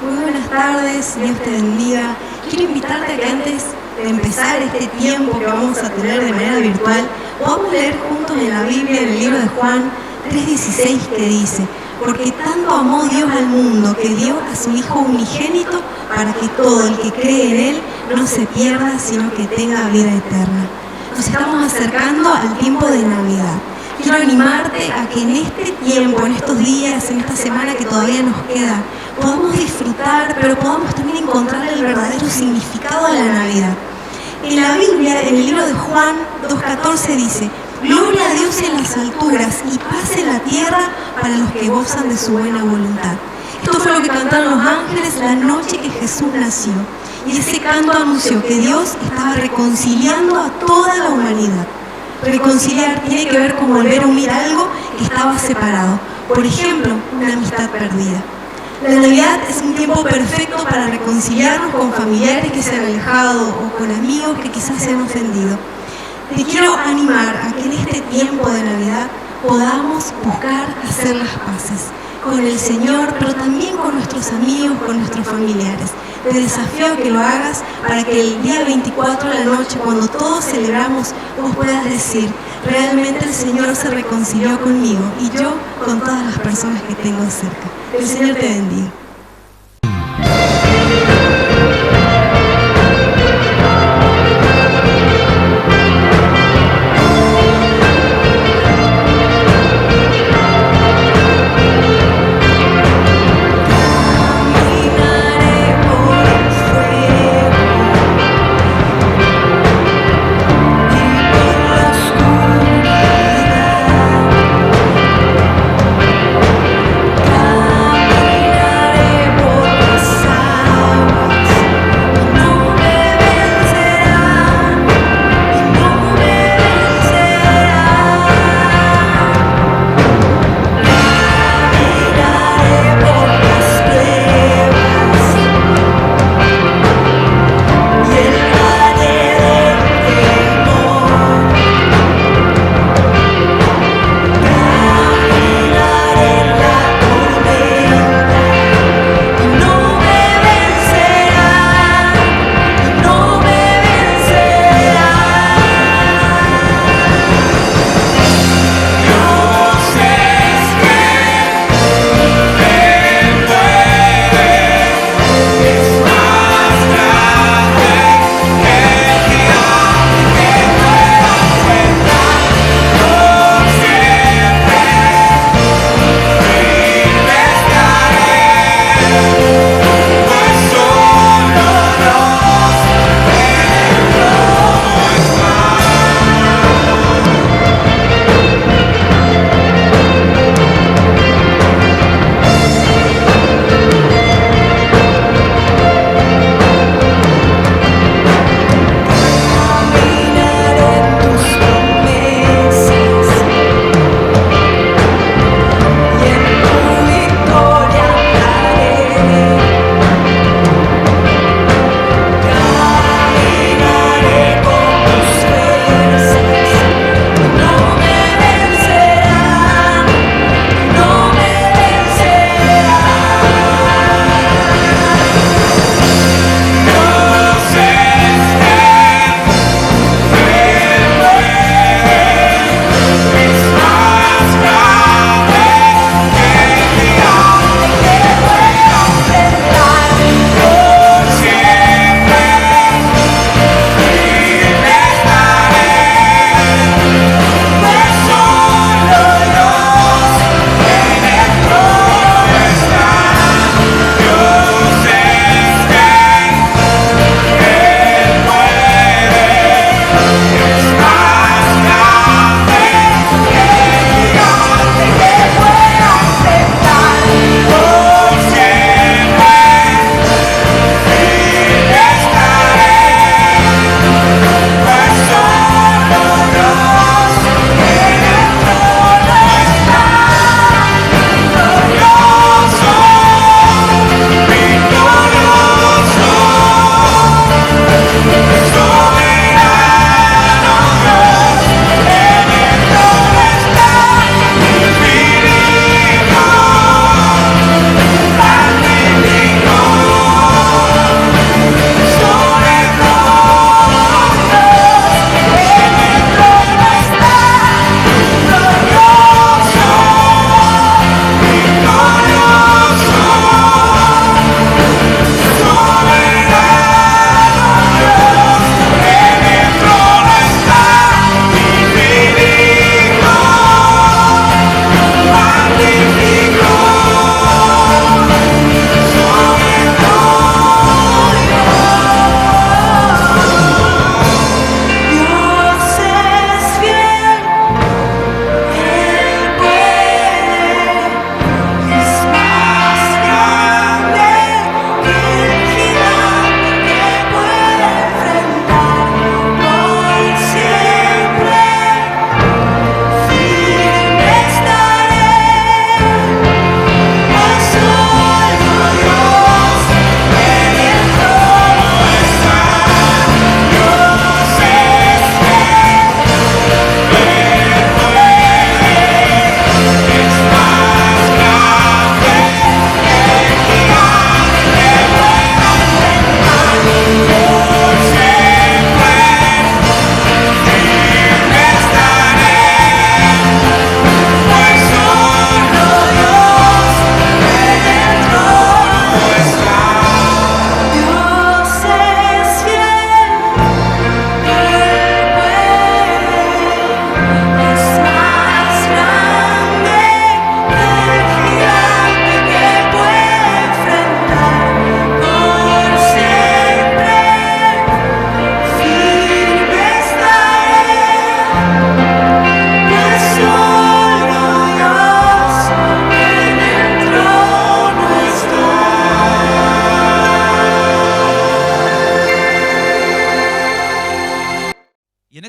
Muy buenas tardes, Dios te bendiga. Quiero invitarte a que antes de empezar este tiempo que vamos a tener de manera virtual, podamos leer juntos en la Biblia, en el libro de Juan 3:16, que dice: porque tanto amó Dios al mundo que dio a su Hijo unigénito para que todo el que cree en Él no se pierda, sino que tenga vida eterna. Nos estamos acercando al tiempo de Navidad. Quiero animarte a que en este tiempo, en estos días, en esta semana que todavía nos queda, podamos disfrutar, pero podamos también encontrar el verdadero significado de la Navidad. En la Biblia, en el libro de Juan 2:14 dice: gloria a Dios en las alturas y paz en la tierra para los que gozan de su buena voluntad. Esto fue lo que cantaron los ángeles la noche que Jesús nació. Y ese canto anunció que Dios estaba reconciliando a toda la humanidad. Reconciliar tiene que ver con volver a unir algo que estaba separado. Por ejemplo, una amistad perdida. La Navidad es un tiempo perfecto para reconciliarnos con familiares que se han alejado o con amigos que quizás se han ofendido. Te quiero animar a que en este tiempo de Navidad podamos buscar hacer las paces con el Señor, pero también con nuestros amigos, con nuestros familiares. Te desafío a que lo hagas para que el día 24 de la noche, cuando todos celebramos, vos puedas decir: realmente el Señor se reconcilió conmigo y yo con todas las personas que tengo cerca. El Señor te bendiga. Caminaré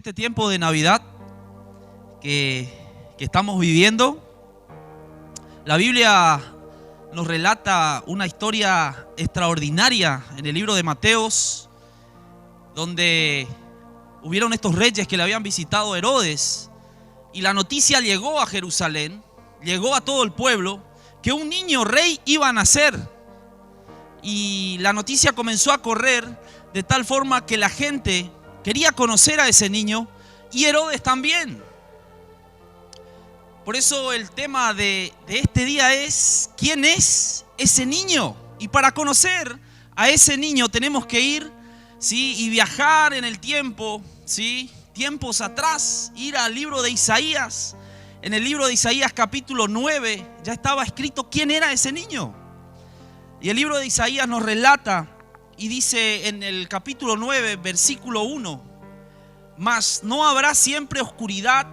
este tiempo de Navidad que estamos viviendo, la Biblia nos relata una historia extraordinaria en el libro de Mateos, donde hubieron estos reyes que le habían visitado a Herodes, y la noticia llegó a Jerusalén, llegó a todo el pueblo, que un niño rey iba a nacer. Y la noticia comenzó a correr de tal forma que la gente quería conocer a ese niño, y Herodes también. Por eso el tema de este día es: ¿quién es ese niño? Y para conocer a ese niño tenemos que ir, ¿sí?, y viajar en el tiempo, ¿sí?, tiempos atrás, ir al libro de Isaías. En el libro de Isaías capítulo 9 ya estaba escrito quién era ese niño. Y el libro de Isaías nos relata y dice en el capítulo 9, versículo 1: mas no habrá siempre oscuridad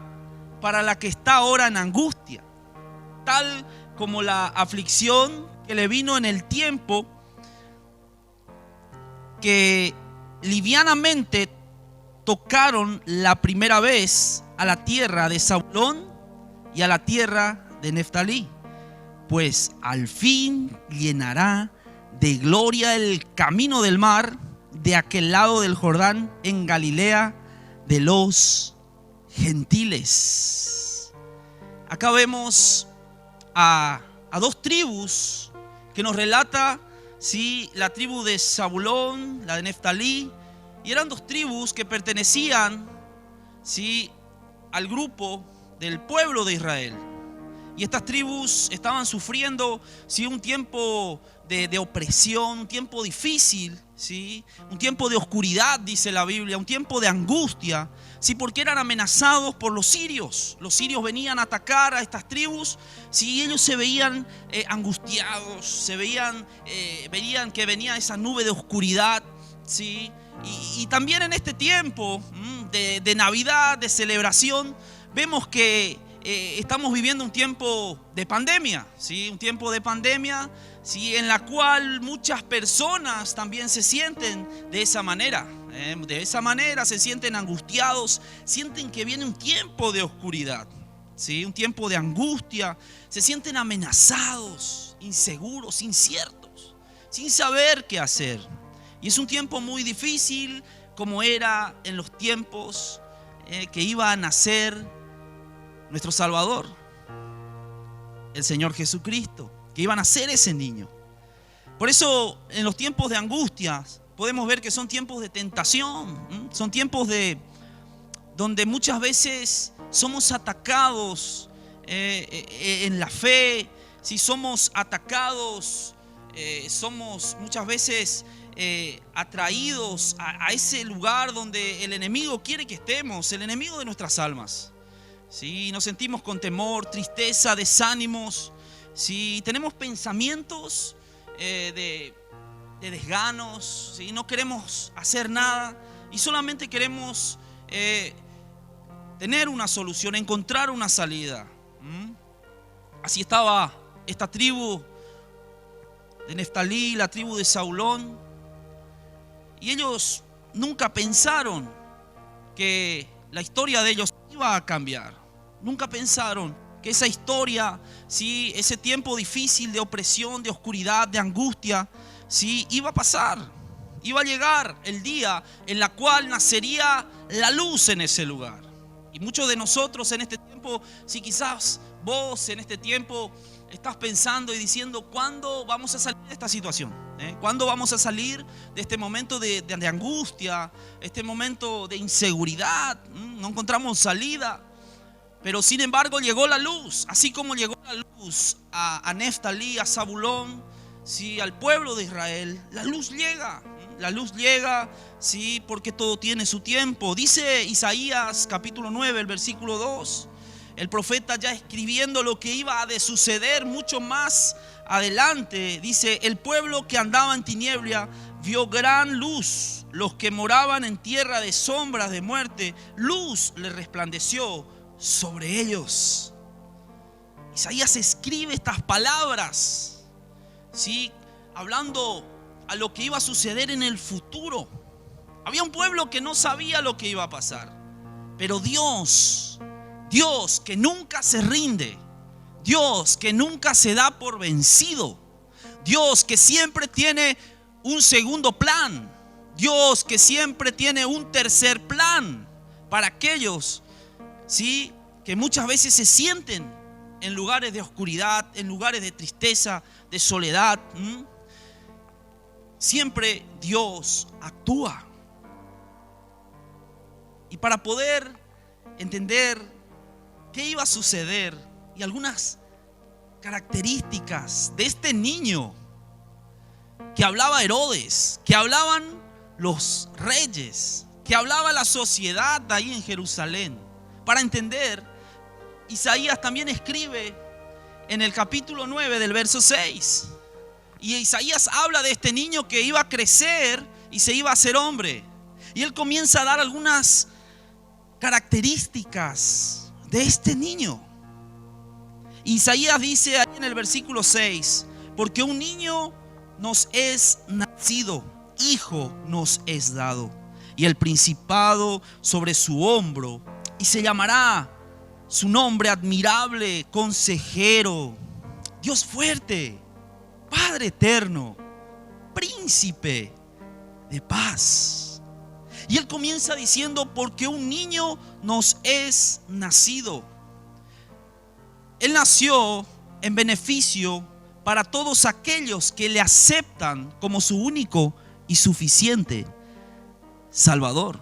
para la que está ahora en angustia, tal como la aflicción que le vino en el tiempo que livianamente tocaron la primera vez a la tierra de Zabulón y a la tierra de Neftalí, pues al fin llenará de gloria el camino del mar de aquel lado del Jordán, en Galilea de los gentiles. Acá vemos a dos tribus que nos relata, ¿sí?, la tribu de Zabulón, la de Neftalí, y eran dos tribus que pertenecían, ¿sí?, al grupo del pueblo de Israel. Y estas tribus estaban sufriendo, ¿sí?, un tiempo de opresión, un tiempo difícil, ¿sí?, un tiempo de oscuridad, dice la Biblia, un tiempo de angustia, ¿sí?, porque eran amenazados por los sirios. Los sirios venían a atacar a estas tribus, ¿sí?, ellos se veían angustiados, se veían que venía esa nube de oscuridad, ¿sí? Y también en este tiempo de Navidad, de celebración, vemos que estamos viviendo un tiempo de pandemia, ¿sí? Un tiempo de pandemia, ¿sí?, en la cual muchas personas también se sienten de esa manera. De esa manera se sienten angustiados, sienten que viene un tiempo de oscuridad, ¿sí?, un tiempo de angustia, se sienten amenazados, inseguros, inciertos, sin saber qué hacer. Y es un tiempo muy difícil, como era en los tiempos que iba a nacer nuestro Salvador, el Señor Jesucristo, que iba a nacer ese niño. Por eso en los tiempos de angustia podemos ver que son tiempos de tentación, son tiempos donde muchas veces somos atacados en la fe, si somos atacados, somos muchas veces atraídos a ese lugar donde el enemigo quiere que estemos, el enemigo de nuestras almas. ¿Sí? Nos sentimos con temor, tristeza, desánimos, ¿sí? Tenemos pensamientos de desganos, ¿sí? No queremos hacer nada y solamente queremos tener una solución, encontrar una salida. Así estaba esta tribu de Neftalí, la tribu de Zabulón, y ellos nunca pensaron que la historia de ellos iba a cambiar. Nunca pensaron que esa historia, ¿sí?, ese tiempo difícil de opresión, de oscuridad, de angustia, ¿sí?, iba a pasar. Iba a llegar el día en la cual nacería la luz en ese lugar. Y muchos de nosotros en este tiempo, si quizás vos en este tiempo estás pensando y diciendo: ¿cuándo vamos a salir de esta situación? ¿Cuándo vamos a salir de este momento de angustia, este momento de inseguridad? No encontramos salida. Pero sin embargo llegó la luz, así como llegó la luz a Neftalí, a Zabulón, ¿sí?, al pueblo de Israel. La luz llega, ¿sí?, porque todo tiene su tiempo. Dice Isaías capítulo 9, el versículo 2. El profeta, ya escribiendo lo que iba a suceder mucho más adelante, dice: el pueblo que andaba en tiniebla vio gran luz, los que moraban en tierra de sombras de muerte, luz le resplandeció sobre ellos. Isaías escribe estas palabras, ¿sí?, hablando a lo que iba a suceder en el futuro. Había un pueblo que no sabía lo que iba a pasar. Pero Dios que nunca se rinde, Dios que nunca se da por vencido, Dios que siempre tiene un segundo plan, Dios que siempre tiene un tercer plan para aquellos, ¿sí?, que muchas veces se sienten en lugares de oscuridad, en lugares de tristeza, de soledad. Siempre Dios actúa. Y para poder entender qué iba a suceder y algunas características de este niño que hablaba Herodes, que hablaban los reyes, que hablaba la sociedad de ahí en Jerusalén, para entender, Isaías también escribe en el capítulo 9 del verso 6. Y Isaías habla de este niño que iba a crecer y se iba a hacer hombre. Y él comienza a dar algunas características de este niño. Isaías dice ahí en el versículo 6: porque un niño nos es nacido, hijo nos es dado, y el principado sobre su hombro, y se llamará su nombre admirable, consejero, Dios fuerte, Padre eterno, príncipe de paz. Y él comienza diciendo: porque un niño nos es nacido. Él nació en beneficio para todos aquellos que le aceptan como su único y suficiente Salvador.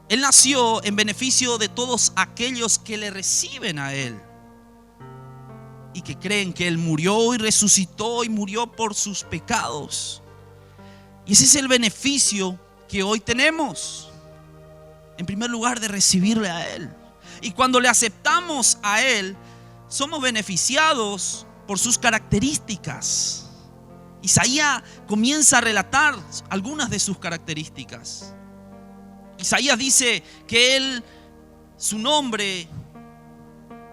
Él nació en beneficio de todos aquellos que le reciben a Él y que creen que Él murió y resucitó y murió por sus pecados. Y ese es el beneficio que hoy tenemos. En primer lugar, de recibirle a Él. Y cuando le aceptamos a Él, somos beneficiados por sus características. Isaías comienza a relatar algunas de sus características. Isaías dice que Él, su nombre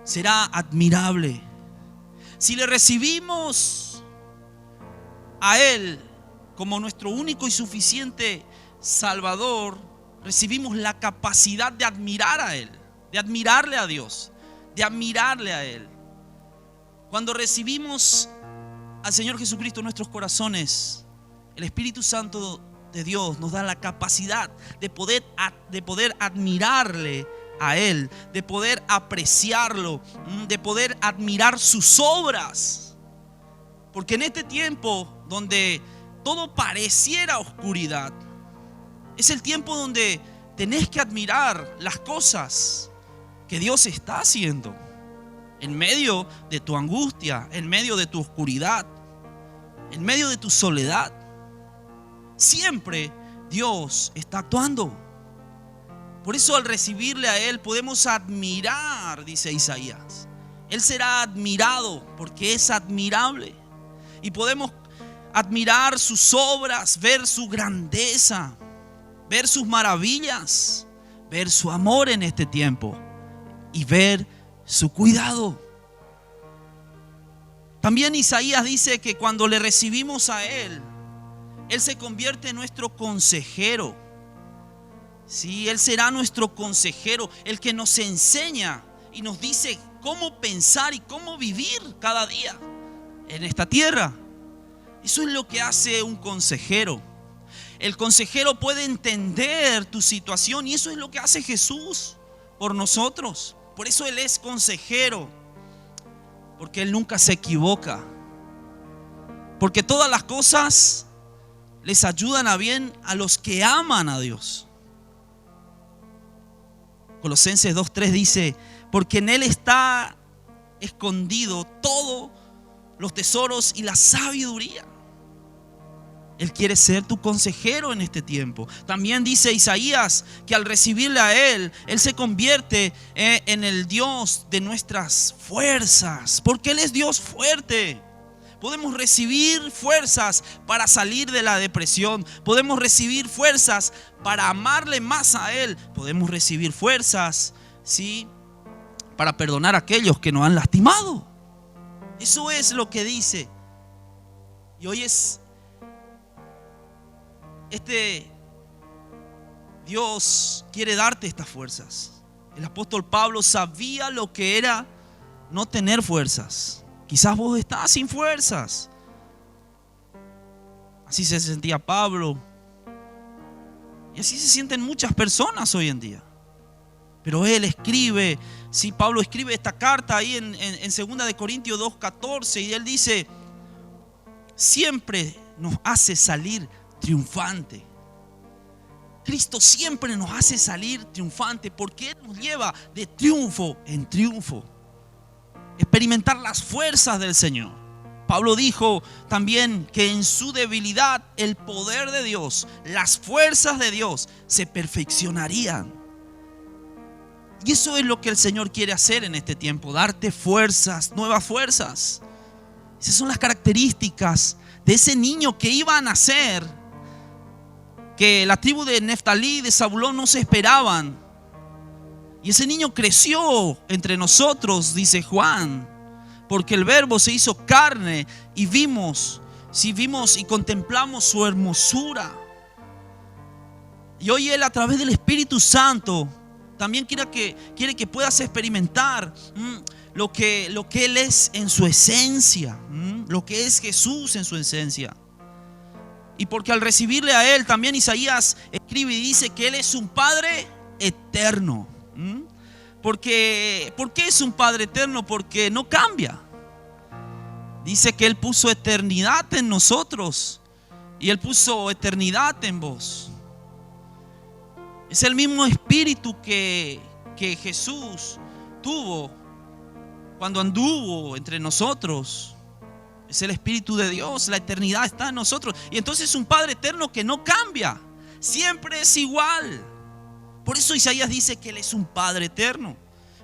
será admirable. Si le recibimos a Él como nuestro único y suficiente Salvador, recibimos la capacidad de admirar a Él, de admirarle a Dios, de admirarle a Él. Cuando recibimos al Señor Jesucristo en nuestros corazones, el Espíritu Santo de Dios nos da la capacidad de poder admirarle a Él, de poder apreciarlo, de poder admirar sus obras. Porque en este tiempo donde todo pareciera oscuridad, es el tiempo donde tenés que admirar las cosas que Dios está haciendo en medio de tu angustia, en medio de tu oscuridad, en medio de tu soledad. Siempre Dios está actuando. Por eso al recibirle a Él podemos admirar, dice Isaías. Él será admirado porque es admirable. Y podemos admirar sus obras, ver su grandeza, ver sus maravillas, ver su amor en este tiempo y ver su cuidado. También Isaías dice que cuando le recibimos a Él, Él se convierte en nuestro consejero. Sí, Él será nuestro consejero, el que nos enseña y nos dice cómo pensar y cómo vivir cada día en esta tierra. Eso es lo que hace un consejero. El consejero puede entender tu situación y eso es lo que hace Jesús por nosotros. Por eso Él es consejero, porque Él nunca se equivoca. Porque todas las cosas les ayudan a bien a los que aman a Dios. Colosenses 2:3 dice: porque en Él está escondido todos los tesoros y la sabiduría. Él quiere ser tu consejero en este tiempo. También dice Isaías que al recibirle a Él, Él se convierte en el Dios de nuestras fuerzas, porque Él es Dios fuerte. Podemos recibir fuerzas para salir de la depresión. Podemos recibir fuerzas para amarle más a Él. Podemos recibir fuerzas, ¿sí?, para perdonar a aquellos que nos han lastimado. Eso es lo que dice. Y hoy es Dios quiere darte estas fuerzas. El apóstol Pablo sabía lo que era no tener fuerzas. Quizás vos estás sin fuerzas. Así se sentía Pablo. Y así se sienten muchas personas hoy en día. Pero él escribe, sí, Pablo escribe esta carta ahí en 2 de Corintios 2:14, y él dice: siempre nos hace salir triunfante. Cristo siempre nos hace salir triunfante, porque Él nos lleva de triunfo en triunfo. Experimentar las fuerzas del Señor. Pablo dijo también que en su debilidad el poder de Dios, las fuerzas de Dios se perfeccionarían. Y eso es lo que el Señor quiere hacer en este tiempo, darte fuerzas, nuevas fuerzas. Esas son las características de ese niño que iba a nacer, que la tribu de Neftalí, de Zabulón no se esperaban. Y ese niño creció entre nosotros, dice Juan, porque el Verbo se hizo carne y vimos y contemplamos su hermosura. Y hoy Él, a través del Espíritu Santo, también quiere que puedas experimentar lo que Él es en su esencia, lo que es Jesús en su esencia. Y porque al recibirle a Él, también Isaías escribe y dice que Él es un Padre eterno. ¿Por qué es un Padre eterno? Porque no cambia. Dice que Él puso eternidad en nosotros y Él puso eternidad en vos. Es el mismo espíritu que Jesús tuvo cuando anduvo entre nosotros. Es el Espíritu de Dios, la eternidad está en nosotros. Y entonces es un Padre eterno que no cambia, siempre es igual. Por eso Isaías dice que Él es un Padre eterno.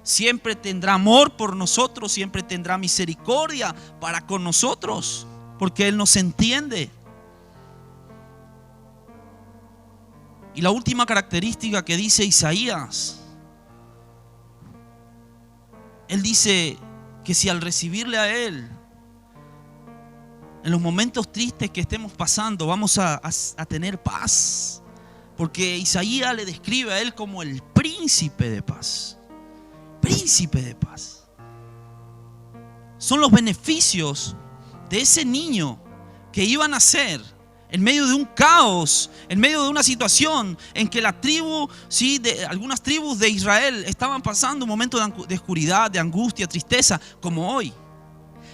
Siempre tendrá amor por nosotros, siempre tendrá misericordia para con nosotros, porque Él nos entiende. Y la última característica que dice Isaías, él dice que si al recibirle a Él, en los momentos tristes que estemos pasando, vamos a tener paz. Porque Isaías le describe a Él como el príncipe de paz. Príncipe de paz. Son los beneficios de ese niño que iba a nacer en medio de un caos, en medio de una situación en que la tribu, algunas tribus de Israel estaban pasando un momento de oscuridad, de angustia, tristeza, como hoy.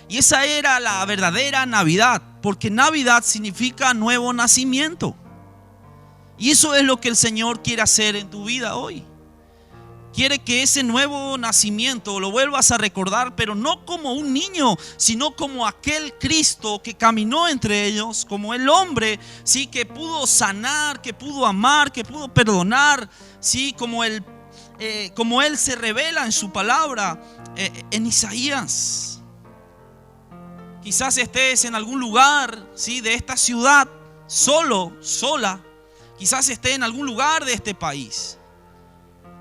Y esa era la verdadera Navidad, porque Navidad significa nuevo nacimiento. Y eso es lo que el Señor quiere hacer en tu vida hoy. Quiere que ese nuevo nacimiento lo vuelvas a recordar, pero no como un niño, sino como aquel Cristo que caminó entre ellos, como el hombre, ¿sí? Que pudo sanar, que pudo amar, que pudo perdonar, ¿sí? Como Él se revela en su palabra, en Isaías. Quizás estés en algún lugar, ¿sí? De esta ciudad, sola. Quizás estés en algún lugar de este país.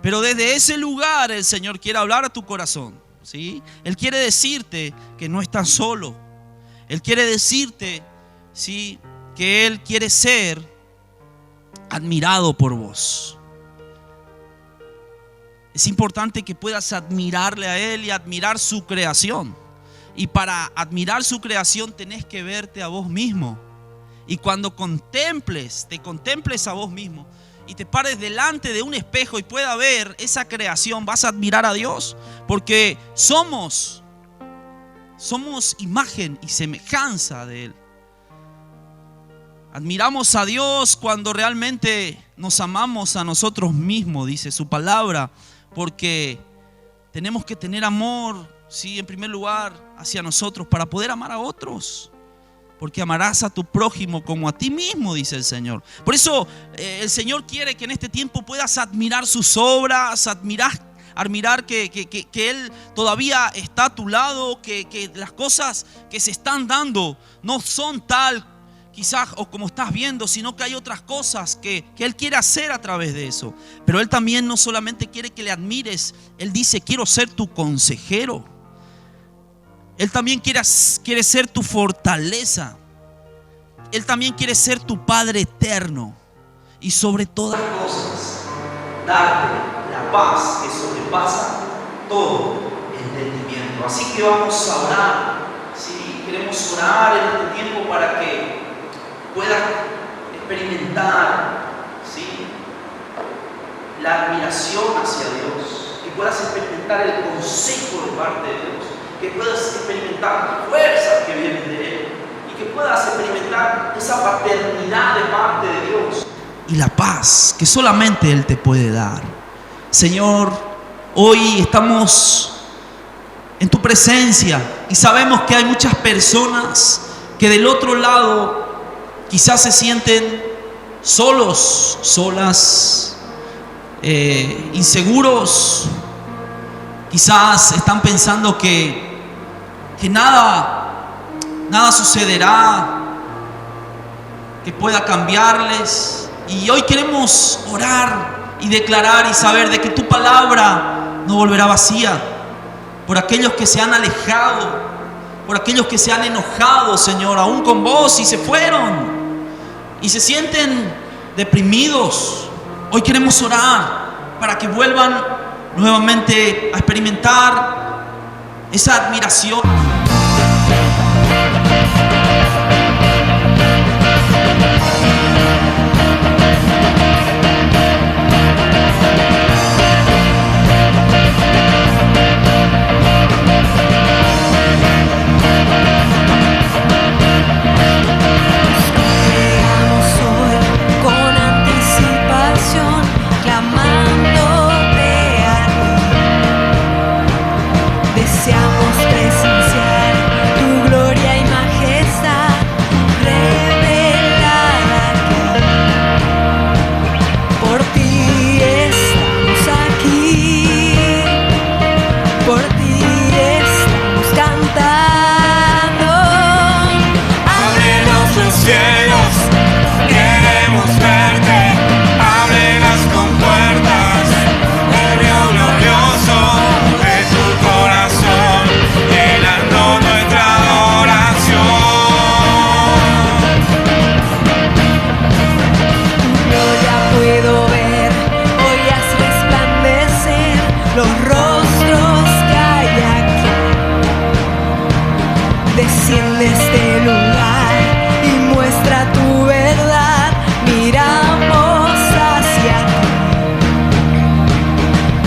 Pero desde ese lugar el Señor quiere hablar a tu corazón, ¿sí? Él quiere decirte que no estás solo. Él quiere decirte, ¿sí? Que Él quiere ser admirado por vos. Es importante que puedas admirarle a Él y admirar su creación. Y para admirar su creación tenés que verte a vos mismo. Y cuando te contemples a vos mismo y te pares delante de un espejo y pueda ver esa creación, vas a admirar a Dios, porque somos imagen y semejanza de Él. Admiramos a Dios cuando realmente nos amamos a nosotros mismos, dice su palabra, porque tenemos que tener amor, sí, en primer lugar hacia nosotros para poder amar a otros. Porque amarás a tu prójimo como a ti mismo, dice el Señor. Por eso el Señor quiere que en este tiempo puedas admirar sus obras, admirar que Él todavía está a tu lado, que las cosas que se están dando no son tal quizás o como estás viendo, sino que hay otras cosas que Él quiere hacer a través de eso. Pero Él también no solamente quiere que le admires, Él dice: quiero ser tu consejero. Él también quiere ser tu fortaleza. Él también quiere ser tu Padre eterno. Y sobre todas las cosas, darte la paz que sobrepasa todo entendimiento. Así que vamos a orar. ¿Sí? Queremos orar en este tiempo para que puedas experimentar, ¿sí?, la admiración hacia Dios, que puedas experimentar el consejo de parte de Dios, que puedas experimentar fuerzas que vienen de Él y que puedas experimentar esa paternidad de parte de Dios y la paz que solamente Él te puede dar. Señor, hoy estamos en tu presencia y sabemos que hay muchas personas que del otro lado quizás se sienten solos, solas, inseguros. Quizás están pensando que nada sucederá que pueda cambiarles. Y hoy queremos orar y declarar y saber de que tu palabra no volverá vacía. Por aquellos que se han alejado, por aquellos que se han enojado, Señor, aún con vos, y se fueron y se sienten deprimidos. Hoy queremos orar para que vuelvan nuevamente a experimentar esa admiración. Desciende este lugar y muestra tu verdad. Miramos hacia ti.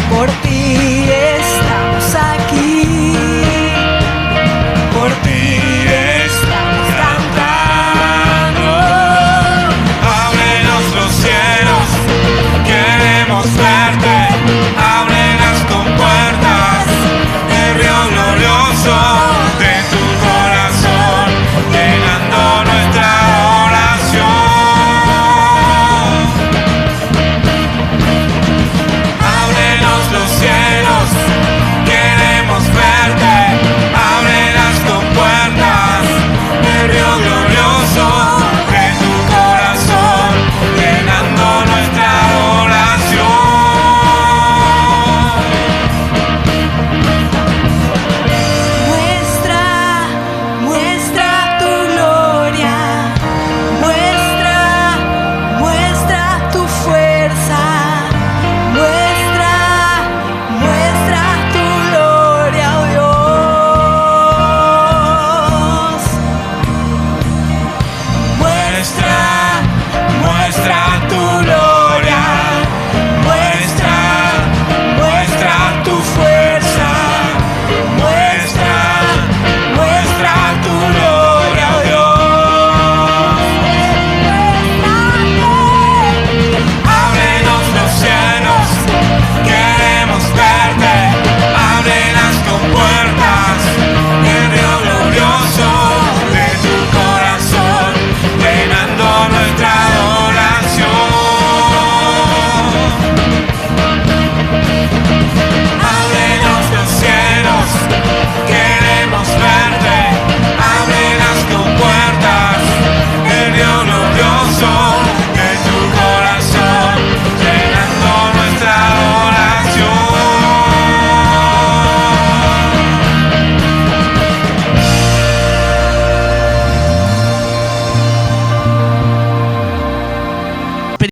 Por ti estamos aquí. Por ti estamos cantando. Ábrenos los cielos, queremos verte. Abre las compuertas del río glorioso. Nuestra